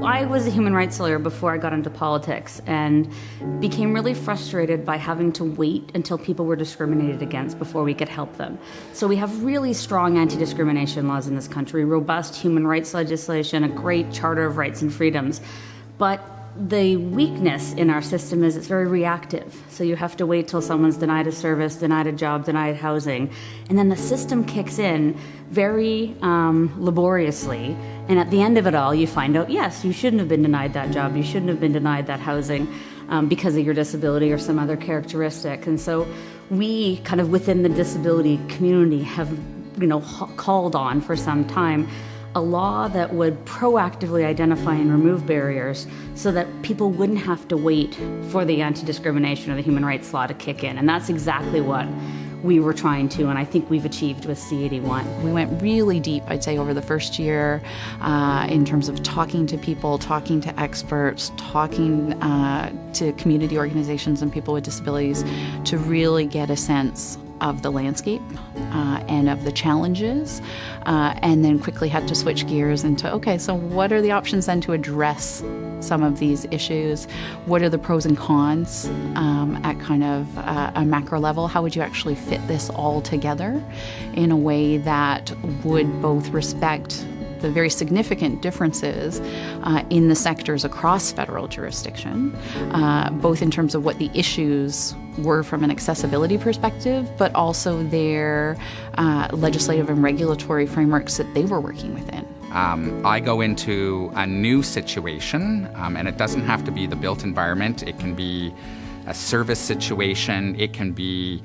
I was a human rights lawyer before I got into politics and became really frustrated by having to wait until people were discriminated against before we could help them. So we have really strong anti-discrimination laws in this country, robust human rights legislation, a great charter of rights and freedoms. But the weakness in our system is it's very reactive. So you have to wait till someone's denied a service, denied a job, denied housing, and then the system kicks in very laboriously. And at the end of it all, you find out, yes, you shouldn't have been denied that job, you shouldn't have been denied that housing because of your disability or some other characteristic. And so we kind of within the disability community have, called on for some time a law that would proactively identify and remove barriers so that people wouldn't have to wait for the anti-discrimination or the human rights law to kick in. And that's exactly what we were trying to, and I think we've achieved with C81. We went really deep, I'd say, over the first year in terms of talking to people, talking to experts, talking to community organizations and people with disabilities to really get a sense of the landscape and of the challenges, and then quickly had to switch gears into, okay, so what are the options then to address some of these issues? What are the pros and cons at kind of a macro level? How would you actually fit this all together in a way that would both respect the very significant differences in the sectors across federal jurisdiction, both in terms of what the issues were from an accessibility perspective, but also their legislative and regulatory frameworks that they were working within. I go into a new situation, and it doesn't have to be the built environment. It can be a service situation. It can be,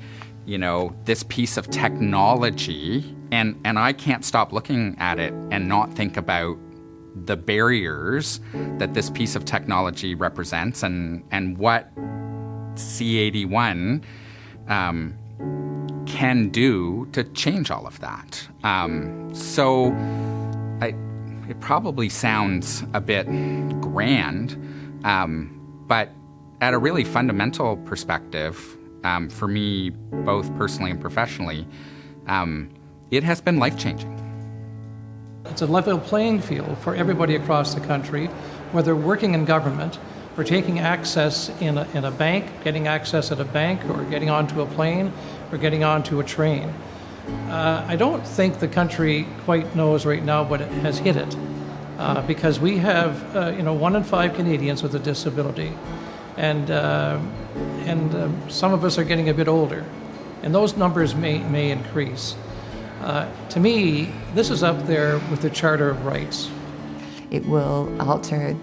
this piece of technology. And I can't stop looking at it and not think about the barriers that this piece of technology represents and what C81 can do to change all of that. It probably sounds a bit grand, but at a really fundamental perspective, for me, both personally and professionally, it has been life-changing. It's a level playing field for everybody across the country, whether working in government or taking access in a bank, getting access at a bank, or getting onto a plane, or getting onto a train. I don't think the country quite knows right now what it has hit it, because we have 1 in 5 Canadians with a disability, and some of us are getting a bit older, and those numbers may increase. To me, this is up there with the Charter of Rights. It will alter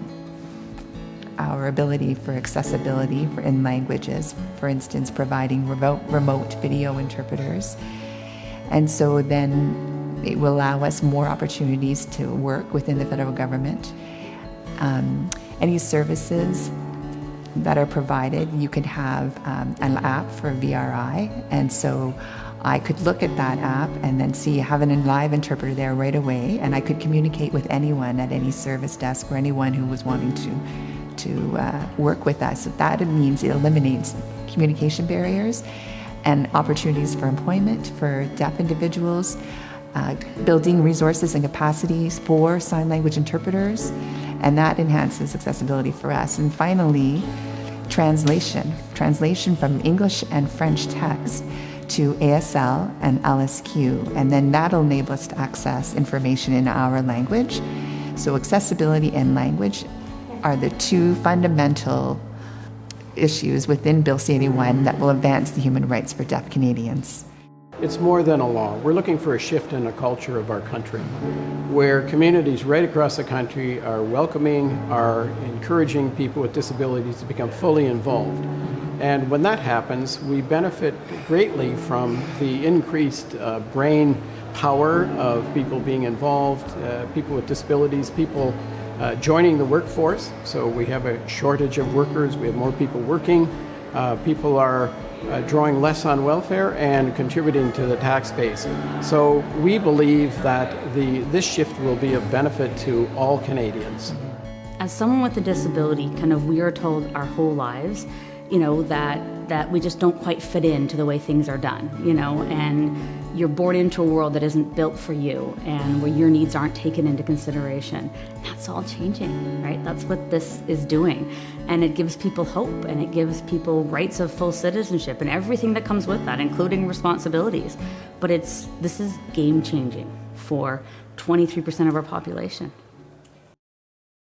our ability for accessibility in languages, for instance, providing remote video interpreters. And so then it will allow us more opportunities to work within the federal government. Any services that are provided, you could have an app for VRI, and so I could look at that app and then have a live interpreter there right away, and I could communicate with anyone at any service desk or anyone who was wanting to work with us. So that means it eliminates communication barriers and opportunities for employment for deaf individuals, building resources and capacities for sign language interpreters, and that enhances accessibility for us. And finally, translation from English and French text to ASL and LSQ, and then that'll enable us to access information in our language. So accessibility and language are the two fundamental issues within Bill C81 that will advance the human rights for deaf Canadians. It's more than a law. We're looking for a shift in the culture of our country, where communities right across the country are welcoming, are encouraging people with disabilities to become fully involved. And when that happens, we benefit greatly from the increased brain power of people being involved, people with disabilities, people joining the workforce. So we have a shortage of workers, we have more people working, people are drawing less on welfare and contributing to the tax base. So we believe that this shift will be of benefit to all Canadians. As someone with a disability, we are told our whole lives, that we just don't quite fit into the way things are done, and you're born into a world that isn't built for you and where your needs aren't taken into consideration. That's all changing, right? That's what this is doing. And it gives people hope, and it gives people rights of full citizenship and everything that comes with that, including responsibilities. But this is game changing for 23% of our population.